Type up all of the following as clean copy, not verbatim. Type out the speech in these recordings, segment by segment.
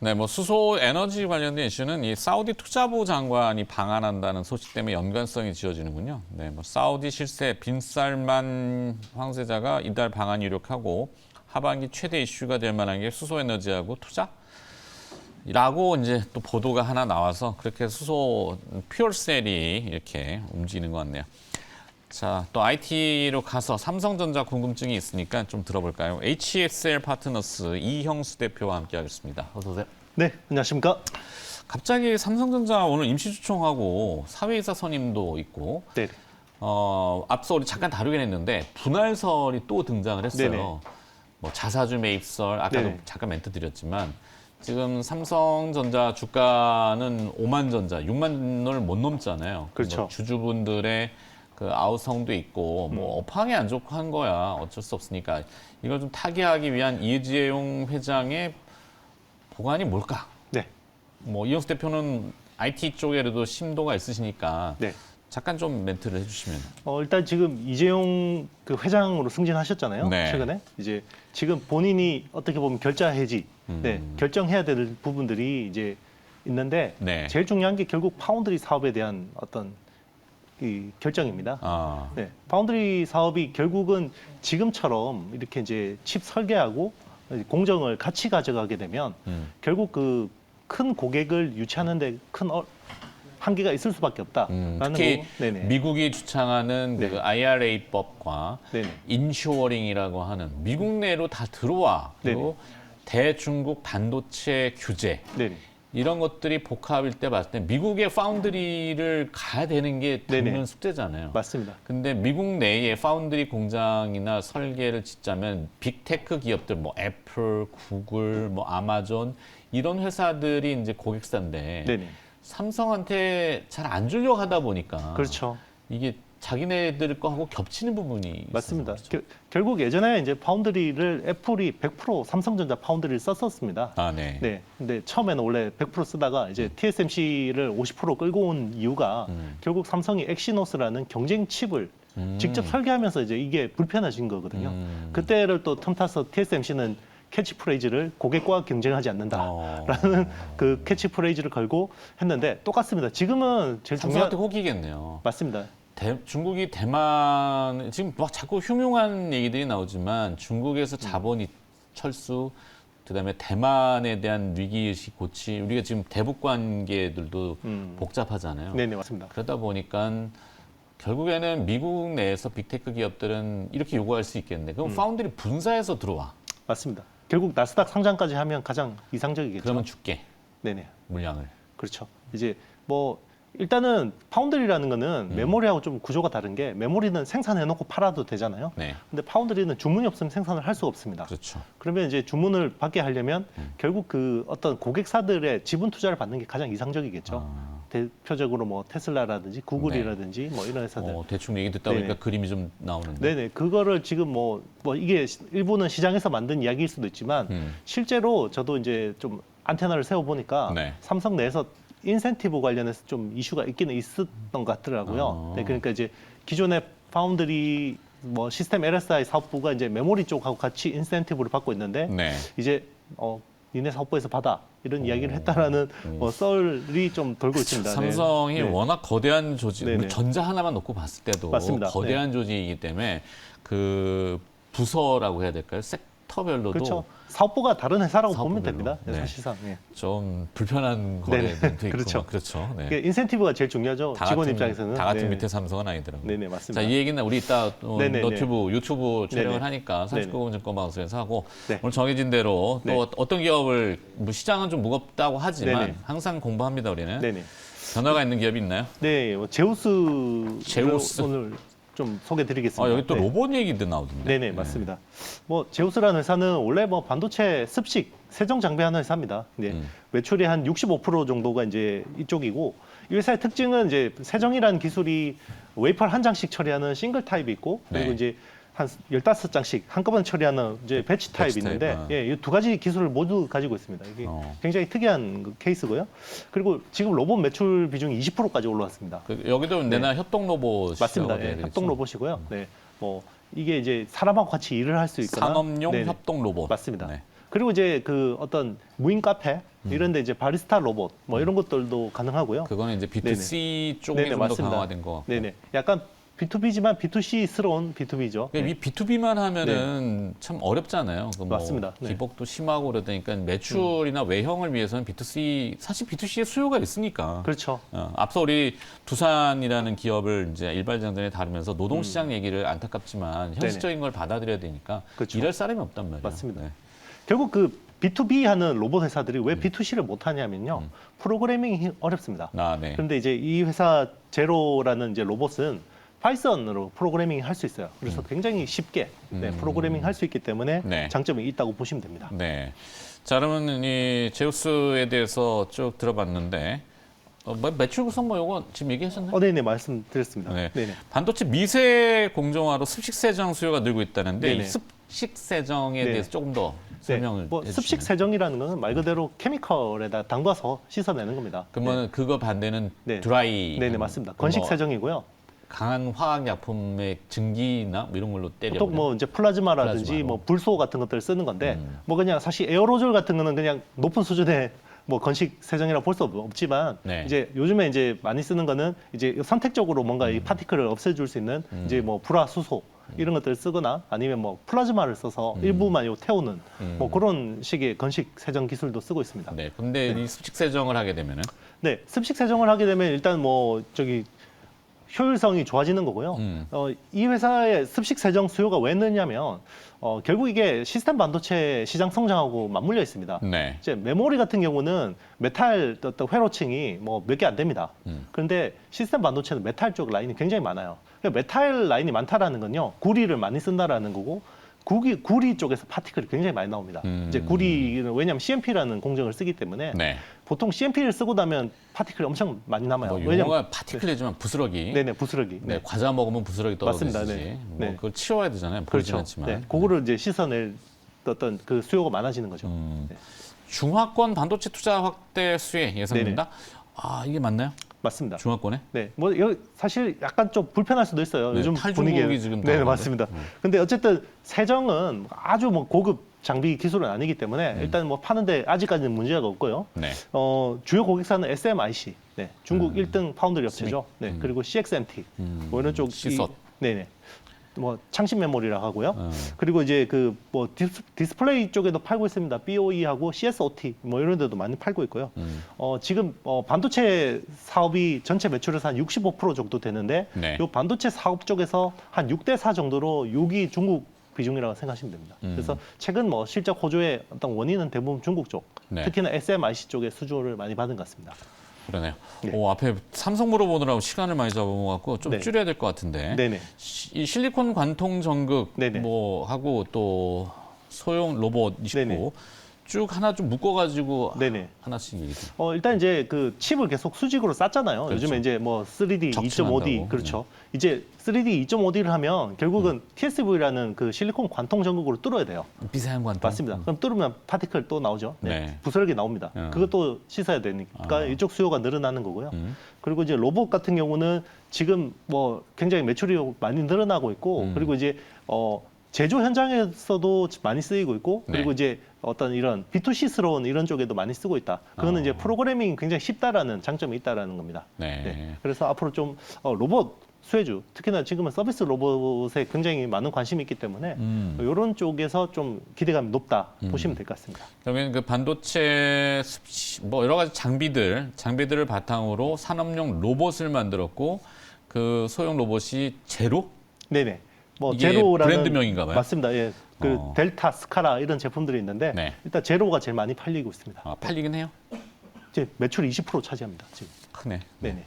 네, 뭐 수소 에너지 관련된 이슈는 이 사우디 투자부 장관이 방한한다는 소식 때문에 연관성이 지어지는군요. 네, 뭐 사우디 실세 빈살만 황세자가 이달 방한 유력하고 하반기 최대 이슈가 될 만한 게 수소 에너지하고 투자라고 이제 또 보도가 하나 나와서 그렇게 수소 퓨얼셀이 이렇게 움직이는 것 같네요. 자, 또 IT로 가서 삼성전자 궁금증이 있으니까 좀 들어볼까요? HSL 파트너스 이형수 대표와 함께하겠습니다. 어서 오세요. 네, 안녕하십니까? 갑자기 삼성전자 오늘 임시주총하고 사회이사 선임도 있고, 네, 앞서 우리 잠깐 다루긴 했는데 분할설이 또 등장을 했어요. 네네. 뭐 자사주 매입설, 아까도 네네. 잠깐 멘트 드렸지만 지금 삼성전자 주가는 5만 전자, 6만 원을 못 넘잖아요. 그렇죠. 뭐 주주분들의 그 아우성도 있고 뭐 업황이 안 좋고 한 거야 어쩔 수 없으니까 이걸 좀 타개하기 위한 이재용 회장의 보관이 뭘까? 네, 뭐 이영수 대표는 IT 쪽에도 심도가 있으시니까 네. 잠깐 좀 멘트를 해주시면. 일단 지금 이재용 그 회장으로 승진하셨잖아요. 네. 최근에 이제 지금 본인이 어떻게 보면 결자 해지, 네, 결정해야 될 부분들이 이제 있는데 네. 제일 중요한 게 결국 파운드리 사업에 대한 어떤 이 결정입니다. 아, 네, 파운드리 사업이 결국은 지금처럼 이렇게 이제 칩 설계하고 공정을 같이 가져가게 되면 결국 그 큰 고객을 유치하는데 큰 한계가 있을 수밖에 없다라는 특히 거. 네네. 미국이 주창하는 그 네. IRA법과 네네. 인쇼어링이라고 하는 미국 내로 다 들어와. 그리고 대중국 반도체 규제. 네네. 이런 것들이 복합일 때 봤을 때 미국의 파운드리를 가야 되는 게 당면 네네. 숙제잖아요. 맞습니다. 근데 미국 내에 파운드리 공장이나 설계를 짓자면 빅테크 기업들 뭐 애플, 구글, 뭐 아마존 이런 회사들이 이제 고객사인데 네네. 삼성한테 잘 안 주려고 하다 보니까 그렇죠. 이게 자기네들 거하고 겹치는 부분이 맞습니다. 있어서 그렇죠. 결국 예전에 이제 파운드리를 애플이 100% 삼성전자 파운드리를 썼었습니다. 아, 네. 네. 근데 처음에는 원래 100% 쓰다가 이제 TSMC를 50% 끌고 온 이유가 결국 삼성이 엑시노스라는 경쟁 칩을 직접 설계하면서 이제 이게 불편해진 거거든요. 그때를 또 틈타서 TSMC는 캐치프레이즈를 고객과 경쟁하지 않는다라는 그 캐치프레이즈를 걸고 했는데 똑같습니다. 지금은 제일 중요한 삼성한테 호기겠네요. 맞습니다. 중국이 대만 지금 막 자꾸 흉흉한 얘기들이 나오지만 중국에서 자본이 철수, 그다음에 대만에 대한 위기의식 고치, 우리가 지금 대북 관계들도 복잡하잖아요. 네네 맞습니다. 그러다 보니까 결국에는 미국 내에서 빅테크 기업들은 이렇게 요구할 수 있겠네. 그럼 파운드리 분사해서 들어와. 맞습니다. 결국 나스닥 상장까지 하면 가장 이상적이겠죠. 그러면 줄게 네네. 물량을. 그렇죠. 이제 뭐 일단은 파운드리라는 거는 메모리하고 좀 구조가 다른 게 메모리는 생산해놓고 팔아도 되잖아요. 네, 근데 파운드리는 주문이 없으면 생산을 할 수가 없습니다. 그렇죠. 그러면 이제 주문을 받게 하려면 결국 그 어떤 고객사들의 지분 투자를 받는 게 가장 이상적이겠죠. 대표적으로 뭐 테슬라라든지 구글이라든지 뭐 이런 회사들. 대충 얘기 듣다 보니까 네네. 그림이 좀 나오는데. 네네. 그거를 지금 뭐 이게 일부는 시장에서 만든 이야기일 수도 있지만 실제로 저도 이제 좀 안테나를 세워보니까 네. 삼성 내에서 인센티브 관련해서 좀 이슈가 있기는 있었던 것 같더라고요. 네, 그러니까 이제 기존의 파운드리 뭐 시스템 LSI 사업부가 이제 메모리 쪽하고 같이 인센티브를 받고 있는데 네. 이제 니네 사업부에서 받아 이런 이야기를 했다라는 썰이 좀 돌고 있습니다. 네. 삼성이 네. 워낙 거대한 조직, 네네. 전자 하나만 놓고 봤을 때도 맞습니다. 거대한 조직이기 때문에 그 부서라고 해야 될까요? 섹터별로도 그렇죠. 사업부가 다른 회사라고 보면 사업부별로. 됩니다. 네. 사실상. 예. 좀 불편한 거래도 있고 그렇죠. 그렇죠. 네. 그러니까 인센티브가 제일 중요하죠. 직원 입장에서는. 다 같은 네. 밑에 삼성은 아니더라고요. 네네 맞습니다. 자, 이 얘기는 우리 이따 네네네. 너튜브, 유튜브 촬영을 네네. 하니까 네네. 39분 증권방송에서 하고 네. 오늘 정해진 대로 또 네. 어떤 기업을 뭐 시장은 좀 무겁다고 하지만 네네. 항상 공부합니다 우리는. 네네. 변화가 있는 기업이 있나요? 네, 뭐 제우스 오늘 좀 소개드리겠습니다. 여기 또 네. 로봇 얘기도 나오던데. 네네 맞습니다. 뭐 제우스라는 회사는 원래 뭐 반도체 습식 세정 장비하는 회사입니다. 네. 매출이 한 65% 정도가 이제 이쪽이고 이 회사의 특징은 이제 세정이라는 기술이 웨이퍼 한 장씩 처리하는 싱글 타입이 있고 그리고 네. 이제 한 15장씩 한꺼번에 처리하는 이제 배치 타입이 타입, 있는데 아. 예, 이 두 가지 기술을 모두 가지고 있습니다. 이게 굉장히 특이한 그 케이스고요. 그리고 지금 로봇 매출 비중이 20%까지 올라왔습니다. 여기도 내나 협동 로봇 맞습니다. 예, 협동 로봇이고요. 네, 뭐 이게 이제 사람하고 같이 일을 할 수 있거나 산업용 네네. 협동 로봇. 맞습니다. 네. 그리고 이제 그 어떤 무인 카페 이런데 이제 바리스타 로봇 뭐 이런 것들도 가능하고요. 그거는 이제 B2C 쪽이 네네, 좀 더 맞습니다. 강화된 것 같고. 네네. 약간 B2B지만 B2C스러운 B2B죠. 이 B2B만 하면은 참 어렵잖아요. 그 뭐 맞습니다. 네. 기복도 심하고 그러니까 매출이나 외형을 위해서는 B2C 사실 B2C의 수요가 있으니까. 그렇죠. 앞서 우리 두산이라는 기업을 이제 일발장전에 다루면서 노동시장 얘기를 안타깝지만 현실적인 걸 받아들여야 되니까 그렇죠. 이럴 사람이 없단 말이에요. 맞습니다. 네. 결국 그 B2B 하는 로봇 회사들이 왜 B2C를 못 하냐면요. 프로그래밍이 어렵습니다. 네. 그런데 이제 이 회사 제로라는 이제 로봇은 파이썬으로 프로그래밍 할 수 있어요. 그래서 굉장히 쉽게 프로그래밍 할 수 있기 때문에 네. 장점이 있다고 보시면 됩니다. 네. 자, 그러면 이 제우스에 대해서 쭉 들어봤는데 매출 구성 뭐 이거 지금 얘기하셨나요? 네네 말씀드렸습니다. 네. 네네. 반도체 미세 공정화로 습식 세정 수요가 늘고 있다는데 네네. 이 습식 세정에 네. 대해서 조금 더 설명을 뭐 해주시면. 습식 세정이라는 것은 말 그대로 케미컬에다 담가서 씻어내는 겁니다. 그러면 그거 반대는 네. 드라이. 네네 맞습니다. 건식 뭐 세정이고요. 강한 화학 약품의 증기나 뭐 이런 걸로 때려. 보통 뭐 이제 플라즈마라든지 플라즈마로. 뭐 불소 같은 것들을 쓰는 건데 뭐 그냥 사실 에어로졸 같은 거는 그냥 높은 수준의 뭐 건식 세정이라고 볼 수 없지만 네. 이제 요즘에 이제 많이 쓰는 거는 이제 선택적으로 뭔가 이 파티클을 없애줄 수 있는 이제 뭐 불화 수소 이런 것들을 쓰거나 아니면 뭐 플라즈마를 써서 일부만 요 태우는 뭐 그런 식의 건식 세정 기술도 쓰고 있습니다. 네. 근데 이 습식 세정을 하게 되면은 네, 습식 세정을 하게 되면 일단 뭐 저기 효율성이 좋아지는 거고요. 이 회사의 습식 세정 수요가 왜 느냐면 결국 이게 시스템 반도체 시장 성장하고 맞물려 있습니다. 네. 이제 메모리 같은 경우는 메탈 어떤 회로층이 뭐 몇 개 안 됩니다. 그런데 시스템 반도체는 메탈 쪽 라인이 굉장히 많아요. 그러니까 메탈 라인이 많다라는 건요, 구리를 많이 쓴다라는 거고. 구리 쪽에서 파티클이 굉장히 많이 나옵니다. 이제 구리는 왜냐하면 CMP라는 공정을 쓰기 때문에 네. 보통 CMP를 쓰고 나면 파티클이 엄청 많이 남아요. 뭐 왜냐면 용어가 파티클이지만 부스러기. 네네 부스러기. 네, 과자 먹으면 부스러기 떨어지듯이 맞습니다. 네. 뭐 네. 그걸 치워야 되잖아요. 보이진 그렇죠. 않지만. 네. 그거를 이제 씻어낼 어떤 그 수요가 많아지는 거죠. 네. 중화권 반도체 투자 확대 수혜 예상된다. 이게 맞나요? 맞습니다. 중화권에? 네, 뭐 여기 사실 약간 좀 불편할 수도 있어요. 네, 요즘 탈중국이 분위기에. 지금 네, 나오는데. 맞습니다. 근데 어쨌든 세정은 아주 뭐 고급 장비 기술은 아니기 때문에 일단 뭐 파는데 아직까지는 문제가 없고요. 네. 주요 고객사는 SMIC, 네, 중국 1등 파운드리 업체죠. 네, 그리고 CXMT, 뭐 이런 쪽. 시솥. 네네. 뭐 창신 메모리라 하고요. 그리고 이제 그 뭐 디스플레이 쪽에도 팔고 있습니다. BOE하고 CSOT 뭐 이런 데도 많이 팔고 있고요. 지금 반도체 사업이 전체 매출에서 한 65% 정도 되는데 네. 이 반도체 사업 쪽에서 한 6대4 정도로 6이 중국 비중이라고 생각하시면 됩니다. 그래서 최근 뭐 실적 호조의 어떤 원인은 대부분 중국 쪽, 네. 특히나 SMIC 쪽의 수주를 많이 받은 것 같습니다. 그러네요. 네. 앞에 삼성 물어보느라고 시간을 많이 잡아먹었고 좀 네. 줄여야 될 것 같은데. 네네. 이 실리콘 관통 전극 네네. 뭐 하고 또 소형 로봇 29 네네. 쭉 하나 좀 묶어가지고 네네. 하나씩 얘기 좀. 일단 이제 그 칩을 계속 수직으로 쌌잖아요. 그렇죠. 요즘에 이제 뭐 3D 적층한다고. 2.5D 그렇죠. 이제 3D 2.5D를 하면 결국은 TSV라는 그 실리콘 관통 전극으로 뚫어야 돼요. 미세한 관통. 맞습니다. 그럼 뚫으면 파티클 또 나오죠. 네. 부스러기 나옵니다. 그것도 씻어야 되니까 이쪽 수요가 늘어나는 거고요. 그리고 이제 로봇 같은 경우는 지금 뭐 굉장히 매출이 많이 늘어나고 있고 그리고 이제 제조 현장에서도 많이 쓰이고 있고 그리고 네. 이제 어떤 이런 B2C스러운 이런 쪽에도 많이 쓰고 있다. 그거는 이제 프로그래밍이 굉장히 쉽다라는 장점이 있다라는 겁니다. 네. 그래서 앞으로 좀 로봇 수혜주, 특히나 지금은 서비스 로봇에 굉장히 많은 관심이 있기 때문에 이런 쪽에서 좀 기대감이 높다 보시면 될 것 같습니다. 그러면 그 반도체 뭐 여러 가지 장비들을 바탕으로 산업용 로봇을 만들었고 그 소형 로봇이 제로? 네네. 뭐 이게 제로라는 브랜드명인가 봐요? 맞습니다. 예. 그 델타, 스카라 이런 제품들이 있는데 네. 일단 제로가 제일 많이 팔리고 있습니다. 팔리긴 해요? 이제 매출 20% 차지합니다. 지금. 크네. 네네.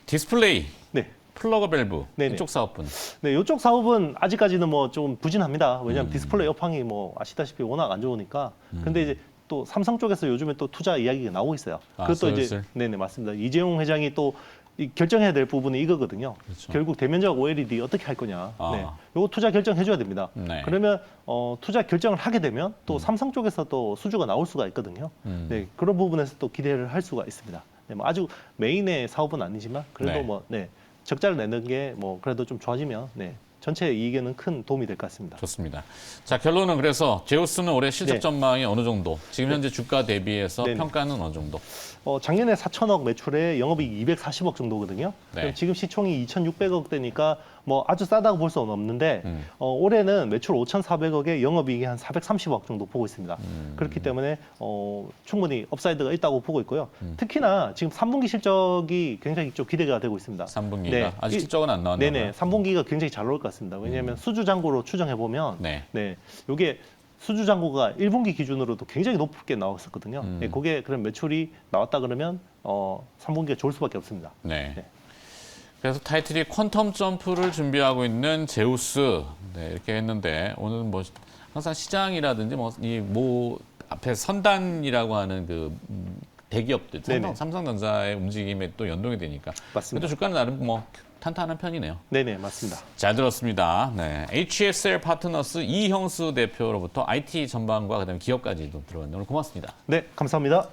디스플레이, 네. 플러그 밸브 네네. 이쪽 사업분. 네, 이쪽 사업은 아직까지는 뭐 좀 부진합니다. 왜냐하면 디스플레이 업황이 뭐 아시다시피 워낙 안 좋으니까. 근데 이제 또 삼성 쪽에서 요즘에 또 투자 이야기가 나오고 있어요. 그것도 이제 슬슬? 네네 맞습니다. 이재용 회장이 또 결정해야 될 부분이 이거거든요. 그렇죠. 결국 대면적 OLED 어떻게 할 거냐. 아. 네. 요거 투자 결정해줘야 됩니다. 네. 그러면 투자 결정을 하게 되면 또 삼성 쪽에서 또 수주가 나올 수가 있거든요. 네, 그런 부분에서 또 기대를 할 수가 있습니다. 네, 뭐 아주 메인의 사업은 아니지만 그래도 네. 뭐 적자를 내는 게 뭐 그래도 좀 좋아지면 전체 이익에는 큰 도움이 될 것 같습니다. 좋습니다. 자, 결론은 그래서 제우스는 올해 실적 네. 전망이 어느 정도, 지금 현재 주가 대비해서 네네. 평가는 어느 정도? 작년에 4천억 매출에 영업이익 240억 정도거든요. 네. 그럼 지금 시총이 2,600억 대니까 뭐 아주 싸다고 볼 수는 없는데 올해는 매출 5,400억에 영업이익이 한 430억 정도 보고 있습니다. 그렇기 때문에 충분히 업사이드가 있다고 보고 있고요. 특히나 지금 3분기 실적이 굉장히 좀 기대가 되고 있습니다. 3분기가 네. 아직 실적은 안 나왔나요? 네네, 3분기가 굉장히 잘 나올 것 같습니다. 왜냐하면 수주잔고로 추정해 보면 네. 요게 수주잔고가 1분기 기준으로도 굉장히 높게 나왔었거든요. 네, 그게 그런 매출이 나왔다 그러면 3분기가 좋을 수밖에 없습니다. 네. 네. 그래서 타이틀이 퀀텀 점프를 준비하고 있는 제우스 네, 이렇게 했는데 오늘은 뭐 항상 시장이라든지 뭐 앞에 선단이라고 하는 그 대기업들 삼성전자의 움직임에 또 연동이 되니까 맞습니다. 그래도 주가는 나름 뭐 탄탄한 편이네요. 네네, 맞습니다. 잘 들었습니다. 네, HSL 파트너스 이형수 대표로부터 IT 전반과 그다음에 기업까지도 들어봤는데 오늘 고맙습니다. 네, 감사합니다.